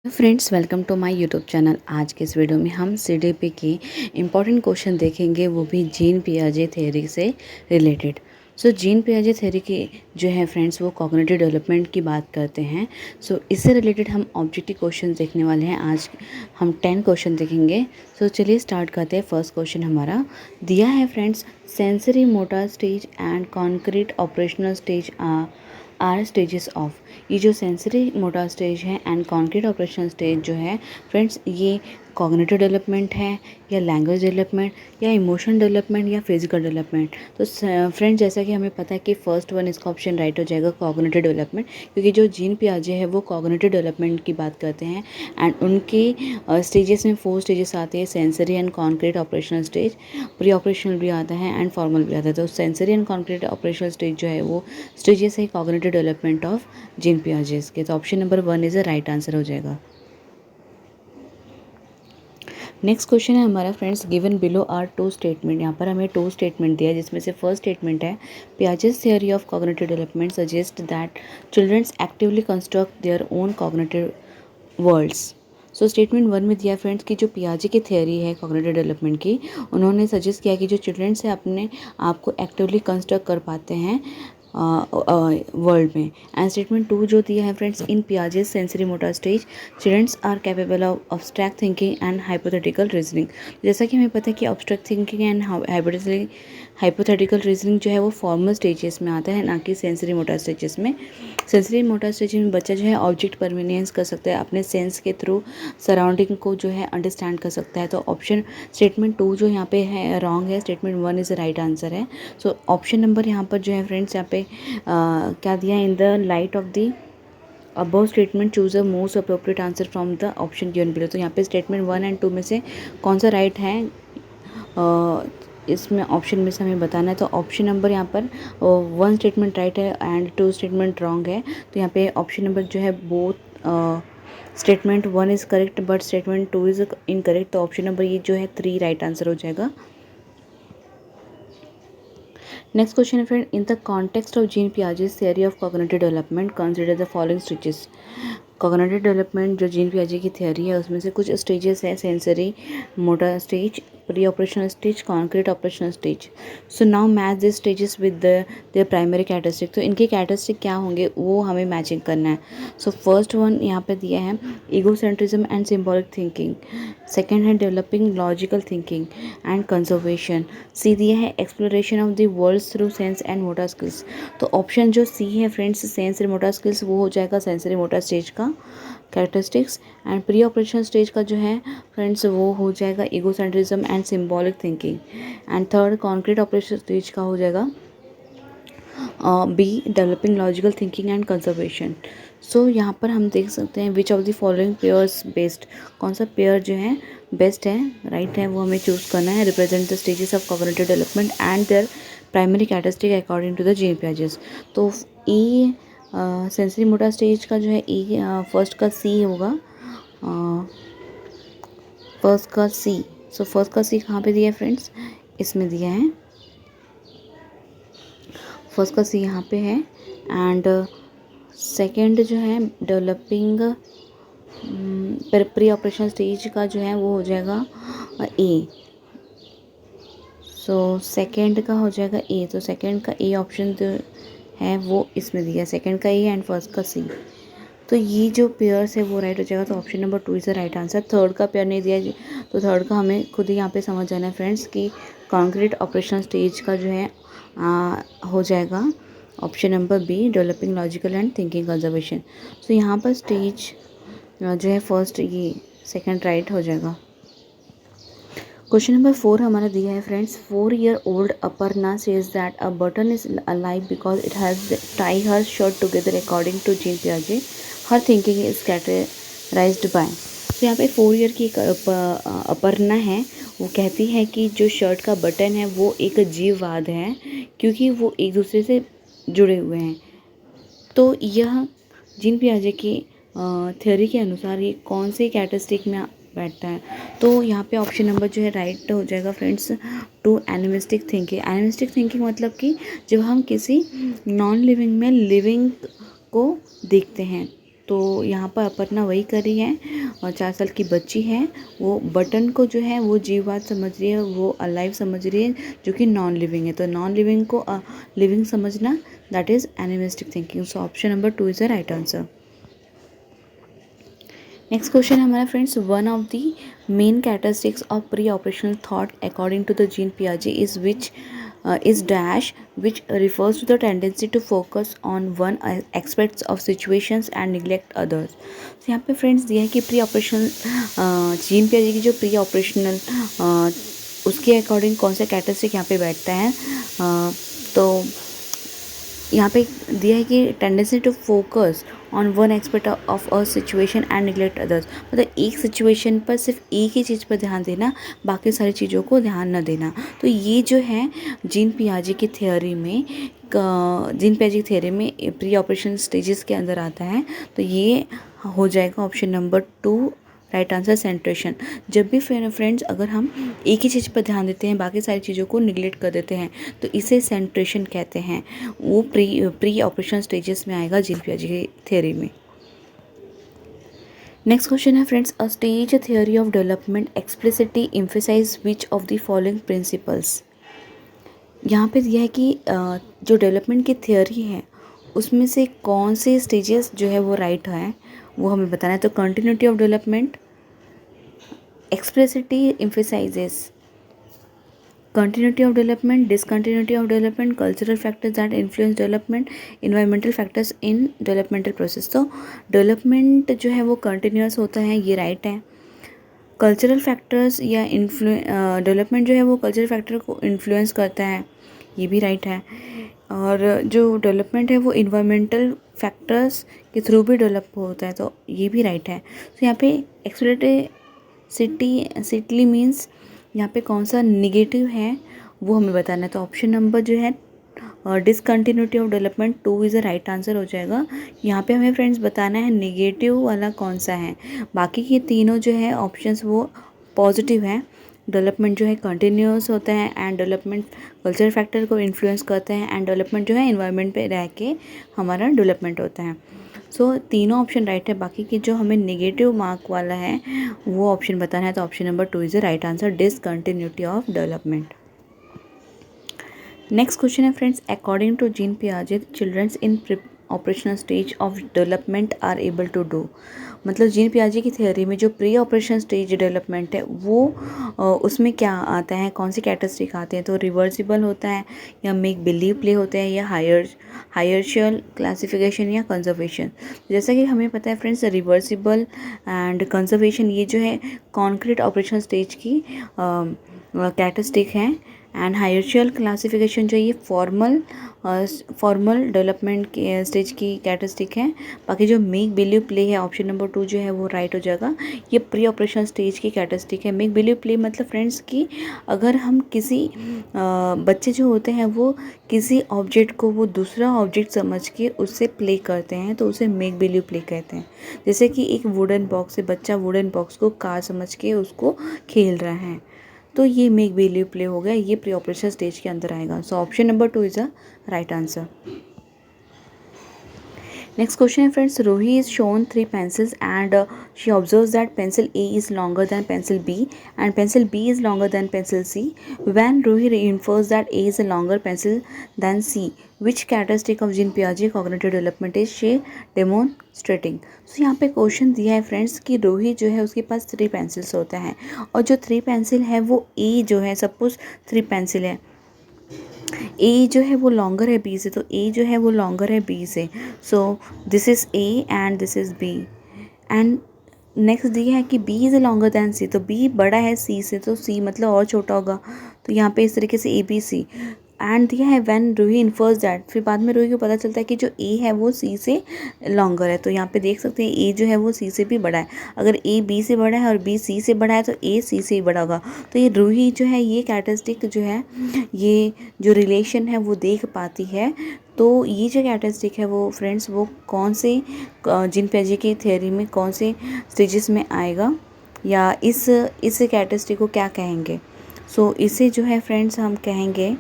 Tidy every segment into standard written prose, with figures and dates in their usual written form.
Friends, welcome to my YouTube channel. आज के इस वीडियो में हम सीडीपी के इम्पॉर्टेंट क्वेश्चन देखेंगे, वो भी जीन पियाजे थ्योरी से रिलेटेड। जीन पियाजे थ्योरी की जो है फ्रेंड्स, वो कॉग्निटिव डेवलपमेंट की बात करते हैं। इससे रिलेटेड हम ऑब्जेक्टिव क्वेश्चन देखने वाले हैं। आज हम 10 क्वेश्चन देखेंगे। चलिए स्टार्ट करते हैं। फर्स्ट क्वेश्चन हमारा दिया है friends, sensory motor stage and concrete operational stage are stages of. ये जो सेंसरी मोटर स्टेज है एंड कॉन्क्रीट ऑपरेशनल स्टेज जो है फ्रेंड्स, ये कॉग्निटिव डेवलपमेंट है या लैंग्वेज डेवलपमेंट या इमोशन डेवलपमेंट या फिजिकल डेवलपमेंट। फ्रेंड्स, जैसा कि हमें पता है कि फर्स्ट वन इसका ऑप्शन राइट हो जाएगा, कॉग्निटिव डेवलपमेंट, क्योंकि जो जीन पियाजे है वो कॉग्निटिव डेवलपमेंट की बात करते हैं। एंड उनके स्टेजेस में 4 स्टेजेस आते हैं, sensory and concrete operational stage, pre operational भी आता है एंड फॉर्मल भी आता है। तो sensory and concrete operational stage जो है वो स्टेजेस है cognitive development of Jean Piaget's के। तो option number 1 is the right answer हो जाएगा। नेक्स्ट क्वेश्चन है हमारा friends, given below are 2 statement. यहाँ पर हमें 2 स्टेटमेंट दिया है, जिसमें से फर्स्ट स्टेटमेंट है, Piaget's theory of cognitive development suggest that childrens actively construct their own cognitive worlds. Statement 1 में दिया फ्रेंड्स कि जो पियाजे की थ्योरी है कॉग्निटिव डेवलपमेंट की, उन्होंने सजेस्ट किया कि जो चिल्ड्रंस है अपने आप को एक्टिवली कंस्ट्रक्ट कर पाते हैं वर्ल्ड में। एंड स्टेटमेंट 2 जो दिया है friends, in Piaget's sensory motor stage childrens are capable of abstract thinking and hypothetical reasoning. जैसा कि हमें पता है कि abstract thinking and hypothetical reasoning जो है वो फॉर्मल स्टेजेस में आता है, ना कि सेंसरी मोटर स्टेजेस में। सेंसरी मोटर स्टेज में बच्चा जो है ऑब्जेक्ट परमिनेंस कर सकता है, अपने सेंस के थ्रू सराउंडिंग को जो है अंडरस्टैंड कर सकता है। तो ऑप्शन स्टेटमेंट 2 जो यहाँ पे है रॉन्ग है, statement 1 is the right answer है। ऑप्शन नंबर यहाँ पर जो है फ्रेंड्स, यहाँ पे क्या दिया, in the light of the above statement choose a most appropriate answer from the option given below. तो यहाँ पे स्टेटमेंट 1 एंड 2 में से कौन सा राइट है, इसमें ऑप्शन में से हमें बताना है। तो ऑप्शन नंबर यहाँ पर 1 स्टेटमेंट राइट है एंड 2 स्टेटमेंट रॉन्ग है। तो यहाँ पे ऑप्शन नंबर जो है both statement 1 is correct but statement 2 is incorrect. तो ऑप्शन नंबर ये जो है 3 राइट आंसर हो जाएगा। नेक्स्ट क्वेश्चन है friend, in the context of Jean Piaget's theory of cognitive development consider the following stages. Cognitive development जो Jean पियाजे की थ्योरी है उसमें से कुछ स्टेजेस है, sensory motor stage, pre operational stage, concrete operational stage. Now match this stages with their primary characteristic. तो इनके कैरेक्टरिस्टिक क्या होंगे वो हमें मैचिंग करना है। फर्स्ट वन यहाँ पे दिया है, egocentrism and symbolic thinking. Second है developing logical thinking and conservation. C दिया है exploration of the world through sense and motor skills. तो ऑप्शन जो सी है friends, sense and motor skills, वो हो जाएगा सेंसरी मोटर स्टेज का characteristics. And pre operation stage का जो है फ्रेंड्स, वो हो जाएगा egocentrism and symbolic thinking. And third concrete operation stage का हो जाएगा B, developing logical thinking and conservation. यहाँ पर हम देख सकते हैं विच of the following pairs best, कौन सा पेयर जो है बेस्ट है, राइट है, वो हमें चूज़ करना है। Represent the stages of cognitive development and their primary characteristic according to the Jean Piaget's. तो ई सेंसरी मोटर स्टेज का जो है ई फर्स्ट का सी होगा, फर्स्ट का सी। फर्स्ट का सी कहाँ पे दिया है फ्रेंड्स, इसमें दिया है, फर्स्ट का सी यहाँ पे है। एंड सेकेंड जो है डेवलपिंग प्री ऑपरेशन स्टेज का जो है वो हो जाएगा ए। सेकेंड का हो जाएगा ए। तो सेकेंड का ए ऑप्शन जो है वो इसमें दिया है, सेकेंड का ए एंड फर्स्ट का सी। तो ये जो पेयर्स है वो राइट हो जाएगा। तो option number 2 is the right answer. Third का पेयर नहीं दिया, तो थर्ड का हमें खुद ही यहाँ पे समझ जाना है फ्रेंड्स कि कॉन्क्रीट ऑपरेशन स्टेज का जो है हो जाएगा option number B, developing logical and thinking conservation. यहाँ पर स्टेज जो है फर्स्ट, ये सेकंड राइट हो जाएगा। क्वेश्चन नंबर 4 हमारा दिया है friends, 4-year-old Aparna says that a button is alive because it has tie her shirt together according to Jean पियाजे, her thinking is characterized by. यहाँ पे 4 ईयर की अपर्णा है, वो कहती है कि जो शर्ट का बटन है वो एक जीववाद है, क्योंकि वो एक दूसरे से जुड़े हुए हैं। तो यह जीन पियाजे की थ्योरी के अनुसार ये कौन से कैरेक्टरिस्टिक में बैठता है। तो यहाँ पे ऑप्शन नंबर जो है राइट हो जाएगा friends, to animistic thinking. Animistic thinking मतलब कि जब हम किसी नॉन लिविंग में लिविंग को देखते हैं तो यहाँ पर अपर्णा वही कर रही है और 4 साल की बच्ची है, वो बटन को जो है वो जीववाद समझ रही है, वो अलाइव समझ रही है, जो कि नॉन लिविंग है। तो नॉन लिविंग को लिविंग समझना, that is animistic thinking. So option number 2 is the right answer. Next question है हमारा friends, one of the main characteristics of pre operational thought according to the Jean पियाजे is which is dash, which refers to the tendency to focus on one aspects of situations and neglect others। तो यहाँ पे friends दिया है कि pre operational gene पियाजे की जो प्री ऑपरेशनल उसके अकॉर्डिंग कौन सा कैरेक्टरिस्टिक यहाँ पे बैठता है। तो यहाँ पे दिया है कि tendency to focus on one aspect of a situation and neglect others, मतलब एक सिचुएशन पर सिर्फ एक ही चीज़ पर ध्यान देना, बाकी सारी चीज़ों को ध्यान न देना। तो ये जो है जीन पियाजे की थ्योरी में प्री ऑपरेशन स्टेजेस के अंदर आता है। तो ये हो जाएगा ऑप्शन नंबर 2 राइट आंसर, सेंट्रेशन। जब भी फ्रेंड्स अगर हम एक ही चीज़ पर ध्यान देते हैं, बाकी सारी चीज़ों को निगलेक्ट कर देते हैं, तो इसे सेंट्रेशन कहते हैं। वो प्री ऑपरेशन स्टेजेस में आएगा जीन पियाजे की थ्योरी में। नेक्स्ट क्वेश्चन है friends, a stage theory of development explicitly emphasise which of the following principles. यहाँ पे दिया है कि जो डेवलपमेंट की थ्योरी है उसमें से कौन से स्टेजेस जो है वो राइट है, वो हमें बताना है। तो continuity of development, expressivity emphasizes continuity of development, discontinuity of development, cultural factors that influence development, environmental factors in developmental process। तो डेवलपमेंट जो है वो कंटिन्यूस होता है, ये राइट है। कल्चरल फैक्टर्स या डेवलपमेंट जो है वो कल्चरल फैक्टर को इन्फ्लुएंस करता है, ये भी राइट है। और जो डेवलपमेंट है वो इन्वायरमेंटल फैक्टर्स के थ्रू भी डेवलप होता है, तो ये भी राइट है। तो यहाँ पे एक्सप्लिसिटली मीन्स यहाँ पे कौन सा निगेटिव है वो हमें बताना है। तो ऑप्शन नंबर जो है discontinuity of development 2 is a right answer हो जाएगा। यहाँ पे हमें फ्रेंड्स बताना है नेगेटिव वाला कौन सा है। बाकी के तीनों जो है ऑप्शंस वो पॉजिटिव है। डेवलपमेंट जो है कंटिन्यूस होता है एंड डेवलपमेंट कल्चर फैक्टर को इन्फ्लुएंस करता है एंड डेवलपमेंट जो है एनवायरनमेंट पे रह के हमारा डेवलपमेंट होता है। सो तीनों ऑप्शन राइट है। बाकी की जो हमें नेगेटिव मार्क वाला है वो ऑप्शन बताना है। तो option number 2 is the right answer, discontinuity of development. Next question है फ्रेंड्स, अकॉर्डिंग टू जीन पियाजे childrens in operational stage of development are able to do, मतलब जीन पियाजे की थ्योरी में जो प्री ऑपरेशन स्टेज डेवलपमेंट है वो उसमें क्या आता है, कौन सी कैरेक्टरिस्टिक आते हैं। तो रिवर्सिबल होता है या मेक बिलीव प्ले होता है या हायरशियल क्लासिफिकेशन या कंजर्वेशन। जैसा कि हमें पता है फ्रेंड्स, रिवर्सिबल एंड कंजर्वेशन ये जो है कॉन्क्रीट ऑपरेशन स्टेज की कैरेक्टरिस्टिक है एंड हायरशियल क्लासिफिकेशन जो ये फॉर्मल डेवलपमेंट के स्टेज की कैरेक्टरिस्टिक है। बाकी जो मेक बिलीव प्ले है ऑप्शन नंबर 2 जो है वो राइट हो जाएगा, ये प्री ऑपरेशन स्टेज की कैरेक्टरिस्टिक है। मेक बिलीव प्ले मतलब फ्रेंड्स कि अगर हम किसी बच्चे जो होते हैं वो किसी ऑब्जेक्ट को वो दूसरा ऑब्जेक्ट समझ के उससे प्ले करते हैं तो उसे मेक बिलीव प्ले कहते हैं। जैसे कि एक वुडन बॉक्स है, बच्चा वुडन बॉक्स को कार समझ के उसको खेल रहा है, तो ये मेक बिलीव प्ले हो गया, ये प्री ऑपरेशन स्टेज के अंदर आएगा। So option number 2 is a right answer. Next question है friends, Ruhi is shown 3 pencils and she observes that pencil A is longer than pencil B and pencil B is longer than pencil C. When Ruhi reinforces that A is a longer pencil than C, which characteristic of Jean Piaget cognitive development is she demonstrating? So यहाँ पे question दिया है friends कि रूही जो है उसके पास 3 pencils होते हैं और जो 3 pencil है वो A जो है, सपोज 3 pencil है, ए जो है वो लॉन्गर है बी से, तो ए जो है वो लॉन्गर है बी से। So this is A and this is B and next दिया है कि B is longer than C, तो बी बड़ा है सी से, तो सी मतलब और छोटा होगा। तो यहाँ पे इस तरीके से ए बी सी एंड दिया है व्हेन रूही इन्फर्स दैट, फिर बाद में रूही को पता चलता है कि जो ए है वो सी से लॉन्गर है। तो यहाँ पे देख सकते हैं ए जो है वो सी से भी बड़ा है। अगर ए बी से बड़ा है और बी सी से बड़ा है तो ए सी से ही बड़ा होगा। तो ये रूही जो है ये कैरेक्टरिस्टिक जो है, ये जो रिलेशन है वो देख पाती है। तो ये जो कैरेक्टरिस्टिक है वो फ्रेंड्स वो कौन से जीन पियाजे की थ्योरी में कौन से स्टेजेस में आएगा या इस कैरेक्टरिस्टिक को क्या कहेंगे। सो इसे जो है फ्रेंड्स हम कहेंगे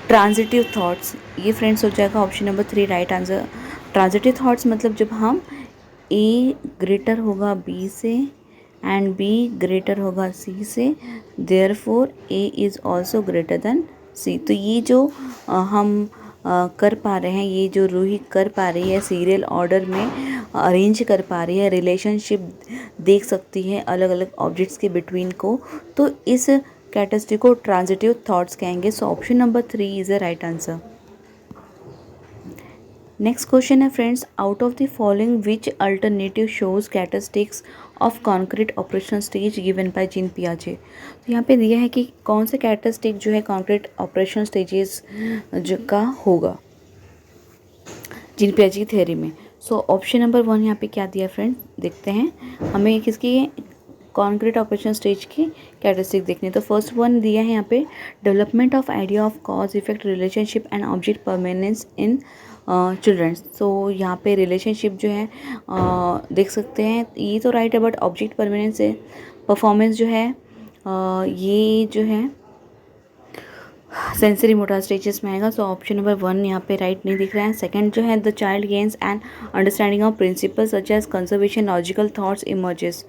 ट्रांजिटिव थॉट्स। ये फ्रेंड्स हो जाएगा option number 3 right answer. Transitive thoughts मतलब जब हम ए ग्रेटर होगा बी से एंड बी ग्रेटर होगा सी से, therefore A is also greater than C. तो ये जो हम कर पा रहे हैं, ये जो रूही कर पा रही है सीरियल ऑर्डर में अरेंज कर पा रही है, रिलेशनशिप देख सकती है अलग अलग ऑब्जेक्ट्स के बिटवीन को, तो इस कैरेक्टरिस्टिक को ट्रांजिटिव थॉट्स कहेंगे। So option number 3 is the right answer. Next question है friends, out of the following which alternative shows characteristics of concrete operation stage given by Jean पियाजे। तो यहाँ पे दिया है कि कौन से कैरेक्टरिस्टिक जो है कॉन्क्रीट ऑपरेशन स्टेजेस जो का होगा जीन पियाजे की थ्योरी में। सो ऑप्शन नंबर 1 यहाँ पे क्या दिया फ्रेंड्स, देखते हैं हमें किसकी कॉन्क्रीट ऑपरेशन स्टेज की कैरेक्टरिस्टिक देखनी है। तो फर्स्ट वन दिया है यहाँ पे, development of idea of cause effect relationship and object permanence in childrens. तो यहाँ पे रिलेशनशिप जो है देख सकते हैं, ये तो राइट है, बट ऑब्जेक्ट परमानेंस है परफॉर्मेंस जो है ये जो है सेंसरी मोटर स्टेजेस में आएगा। सो ऑप्शन नंबर 1 यहाँ पे राइट नहीं दिख रहा है। सेकंड जो है, the child gains and understanding of principles such as conservation logical thoughts emerges.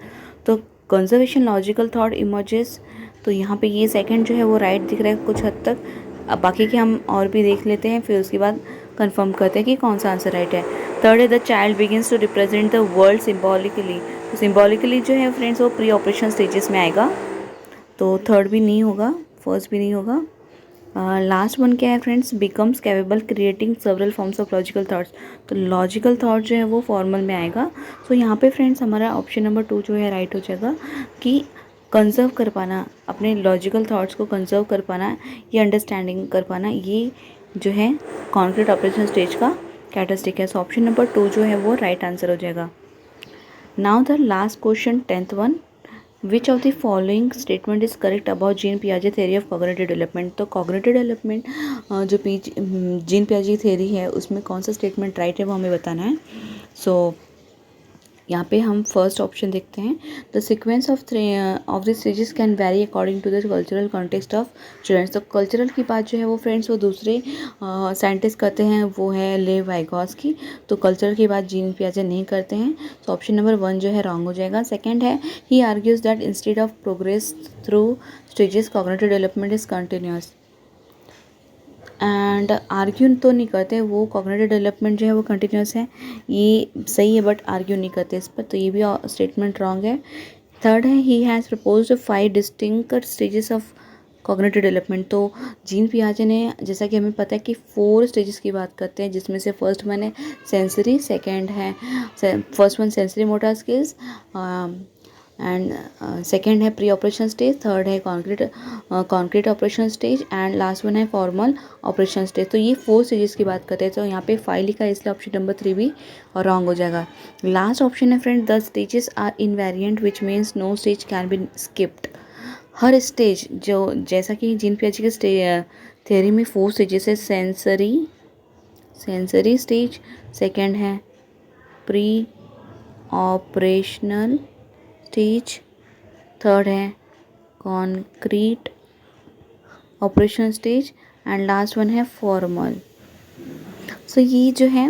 तो कंजर्वेशन लॉजिकल थॉट इमर्जेस, तो यहाँ पे ये सेकंड जो है वो राइट दिख रहा है कुछ हद तक। अब बाकी के हम और भी देख लेते हैं, फिर उसके बाद कंफर्म करते हैं कि कौन सा आंसर राइट है। थर्ड है, the child begins to represent the world symbolically. तो सिम्बॉलिकली जो है फ्रेंड्स वो प्री ऑपरेशन स्टेजेस में आएगा, तो थर्ड भी नहीं होगा, फर्स्ट भी नहीं होगा। लास्ट वन क्या है friends, becomes capable creating several forms of logical thoughts. तो लॉजिकल थॉट जो है वो फॉर्मल में आएगा। सो यहाँ पे फ्रेंड्स हमारा ऑप्शन नंबर 2 जो है राइट हो जाएगा कि कंजर्व कर पाना, अपने लॉजिकल थॉट्स को कंजर्व कर पाना, ये अंडरस्टैंडिंग कर पाना, ये जो है कॉन्क्रीट ऑपरेशन स्टेज का कैरेक्टरिस्टिक है। सो ऑप्शन नंबर 2 जो है वो राइट आंसर हो जाएगा। Now the last question 10th one, which of the following statement is correct about Jean पियाजे थ्योरी ऑफ कॉग्निटिव डेवलपमेंट। तो कॉग्निटिव डेवलपमेंट जो जीन पियाजे थ्योरी है उसमें कौन सा स्टेटमेंट राइट है वो हमें बताना है। सो यहाँ पे हम फर्स्ट ऑप्शन देखते हैं, the sequence of the stages can vary according to the cultural context of childrens. तो कल्चरल की बात जो है वो फ्रेंड्स वो दूसरे साइंटिस्ट करते हैं, वो है ले वाइगॉस। तो कल्चरल की बात जीन पियाजे नहीं करते हैं। तो ऑप्शन नंबर 1 जो है रॉन्ग हो जाएगा। सेकेंड है, he argues that instead of progress through stages cognitive development is continuous. And argue तो नहीं करते, वो कॉग्निटिव डेवलपमेंट जो है वो कंटिन्यूस है, ये सही है, बट आर्ग्यू नहीं करते इस पर, तो ये भी स्टेटमेंट रॉन्ग है। थर्ड है, he has proposed 5 distinct stages of cognitive development. तो जीन पियाजे ने, जैसा कि हमें पता है कि 4 स्टेजेस की बात करते हैं, जिसमें से फर्स्ट वन है सेंसरी, सेकेंड है first one sensory motor skills and second है प्री ऑपरेशन स्टेज, थर्ड है concrete operation stage and last one है फॉर्मल ऑपरेशन स्टेज। तो ये 4 स्टेजेस की बात करते हैं। तो यहाँ पे 5 लिखा है, इसलिए ऑप्शन नंबर 3 भी रॉन्ग हो जाएगा। लास्ट ऑप्शन है friend, the stages are invariant which means no stage can be skipped. हर स्टेज जो, जैसा कि जीन पियाजे के थ्योरी में 4 स्टेजेस है, सेंसरी स्टेज, सेकेंड है प्री ऑपरेशनल स्टेज, थर्ड है concrete operation stage and last one है फॉर्मल। सो ये जो है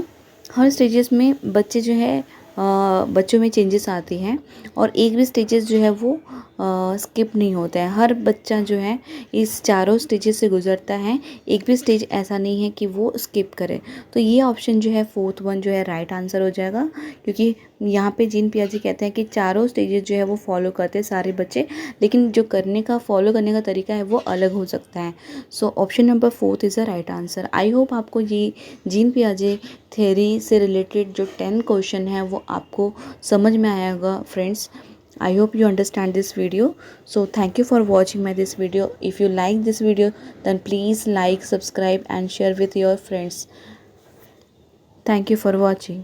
हर स्टेजेस में बच्चे जो है बच्चों में चेंजेस आती हैं, और एक भी स्टेजेस जो है वो स्किप नहीं होता है। हर बच्चा जो है इस चारों स्टेजेस से गुजरता है, एक भी स्टेज ऐसा नहीं है कि वो स्किप करे। तो ये ऑप्शन जो है 4th वन जो है राइट आंसर हो जाएगा, क्योंकि यहाँ पे जीन पियाजे कहते हैं कि चारों स्टेजेस जो है वो फॉलो करते हैं सारे बच्चे, लेकिन जो फॉलो करने का तरीका है वो अलग हो सकता है। सो option number 4 is the right answer. I hope आपको ये जीन पियाजे थ्योरी से रिलेटेड जो 10 क्वेश्चन है वो आपको समझ में आया होगा friends. I hope you understand this video. So thank you for watching this video. If you like this video, then please like, subscribe and share with your friends. Thank you for watching.